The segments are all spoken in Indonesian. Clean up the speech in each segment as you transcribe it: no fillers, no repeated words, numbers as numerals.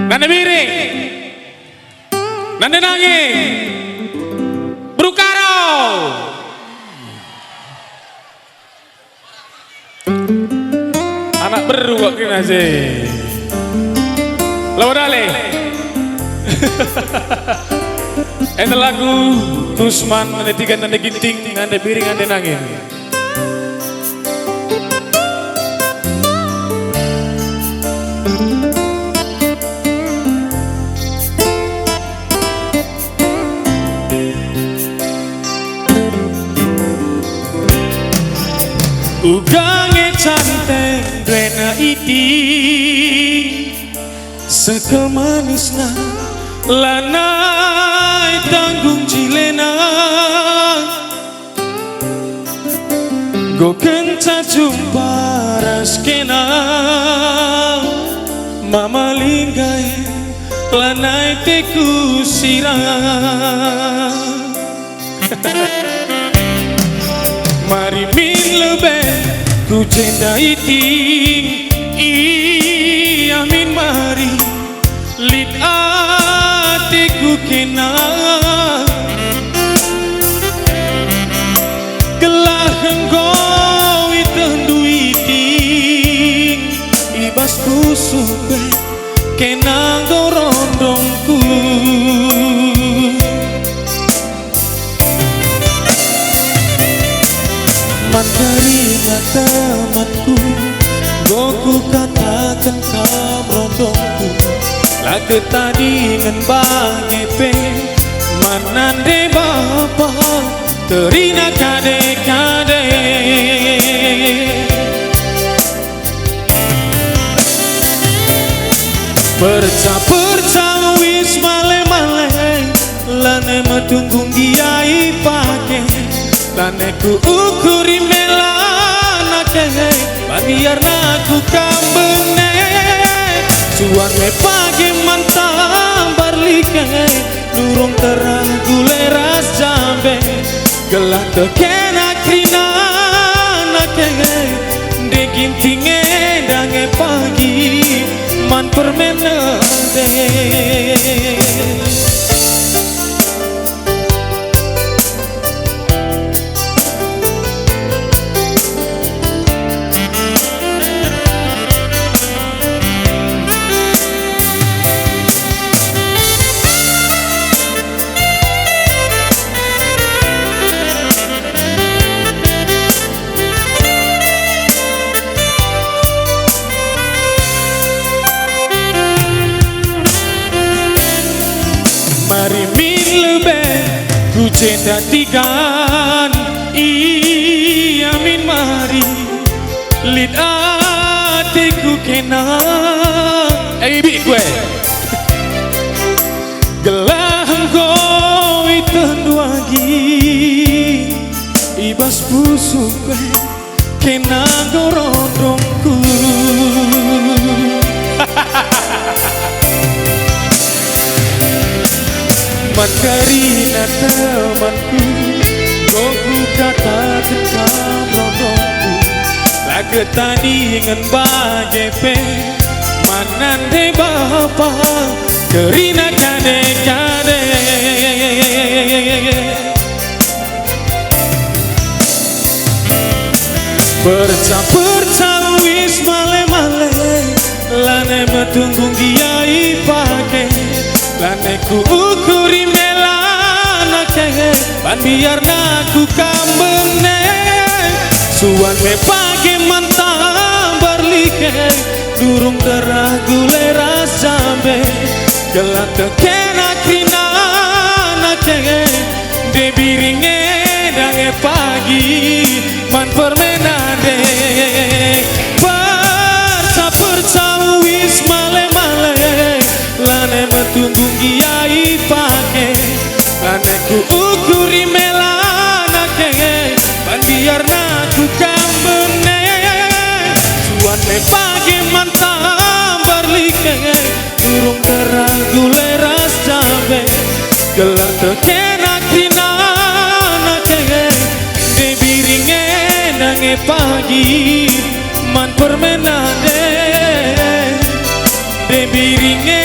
Nanda miring, nanda nanging, Brukaro. Anak beru kok kena sih. Lawan dale. Ente lagu Nusman, nanda tiga, nanda ginting, nanda piring, nanda nanging. Ugange cantik dwena iti sekel manisna lanai tanggung jilena go kenca jumpa raskena mama linggai lanai teku sirah mari min lebih ku cintai ting amin mari lit atiku kena gelah engkau itu ting ibas busuk kena gorondongku Mandarina temanku, goku katakan kabrondongku, lagu tadi ngen bangepe, manande bapa, terina kade-kade. Perca-perca wis male-male, lane metunggung giai pake. Laneku ukuri melanake biar naku kambene cuan me pagi mantam barlike durung terang guleras jambe gelah tekena krina nake degintinge dange pagi man permenade Mari min lebih ku cendatikan min mari lid atiku kena ibi gue gelah engkau itu duagi ibas busuk gue kena gorondongku Mandarina temanku, goku katakan kabrondongku, lagu tadi ngen bagepe, manande bapa, terina kade-kade. Perca-perca wis male-male, lane metunggung giai pake. Laneku ukuri melanake ban biar naku kambene suan me pagi mantam barlike durung terah guleras jambe gelah tekena krina nake debiringe dange pagi man permenade perca-perca wis male-male lane metunggung giai pake laneku ukuri melanake ban biar naku kambene suan me pagi mantam barlike durung terang guleras jambe gelar tekena krina nake debiringe nange pagi man permenade debiringe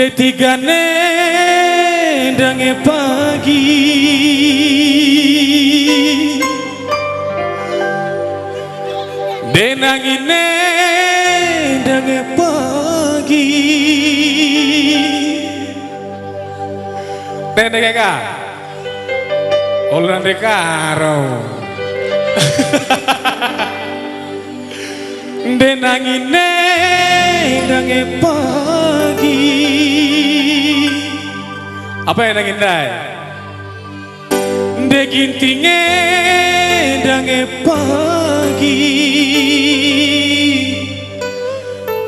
Detigane dange pagi denangine dange pagi denega ulan dekaro denangine dange pagi. Apa yang nangin dai? Degintinge dange pagi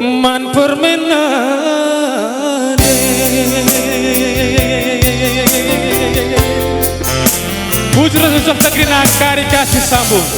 man permenane Bujur susah negeri nakari kasih sambung